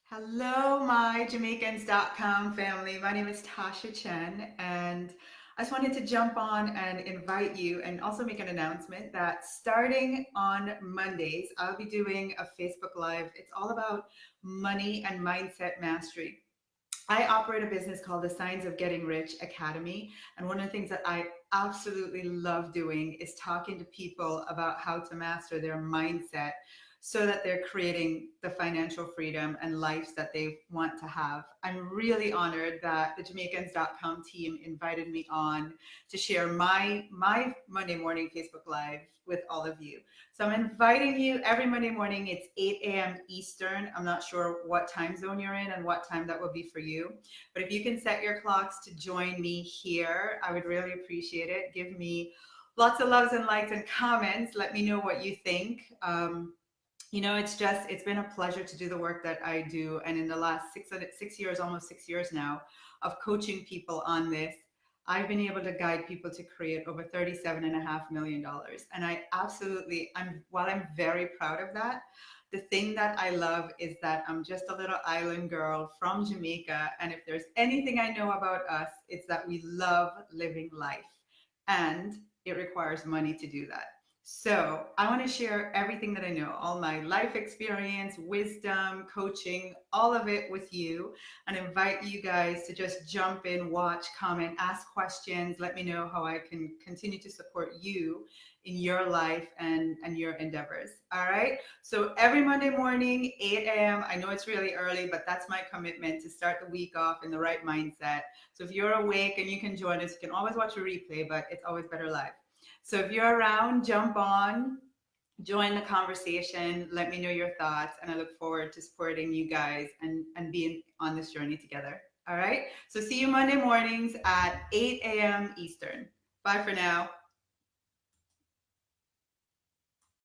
Hello, my Jamaicans.com family. My name is Tasha Chen, and I just wanted to jump on and invite you and also make an announcement that starting on Mondays, I'll be doing a Facebook Live. It's all about money and mindset mastery. I operate a business called the Signs of Getting Rich Academy. And one of the things that I absolutely love doing is talking to people about how to master their mindset so that they're creating the financial freedom and lives that they want to have. I'm really honored that the Jamaicans.com team invited me on to share my Monday morning Facebook Live with all of you. So I'm inviting you every Monday morning. It's 8 a.m. Eastern. I'm not sure what time zone you're in and what time that will be for you. But if you can set your clocks to join me here, I would really appreciate it. Give me lots of loves and likes and comments. Let me know what you think. It's been a pleasure to do the work that I do. And in the last 6 years, almost 6 years now, of coaching people on this, I've been able to guide people to create over $37.5 million. And while I'm very proud of that, the thing that I love is that I'm just a little island girl from Jamaica. And if there's anything I know about us, it's that we love living life. And it requires money to do that. So I want to share everything that I know, all my life experience, wisdom, coaching, all of it with you, and invite you guys to just jump in, watch, comment, ask questions. Let me know how I can continue to support you in your life and your endeavors. All right. So every Monday morning, 8 a.m. I know it's really early, but that's my commitment to start the week off in the right mindset. So if you're awake and you can join us, you can always watch a replay, but it's always better live. So if you're around, jump on, join the conversation, let me know your thoughts, and I look forward to supporting you guys and being on this journey together. All right. So see you Monday mornings at 8 a.m. Eastern. Bye for now.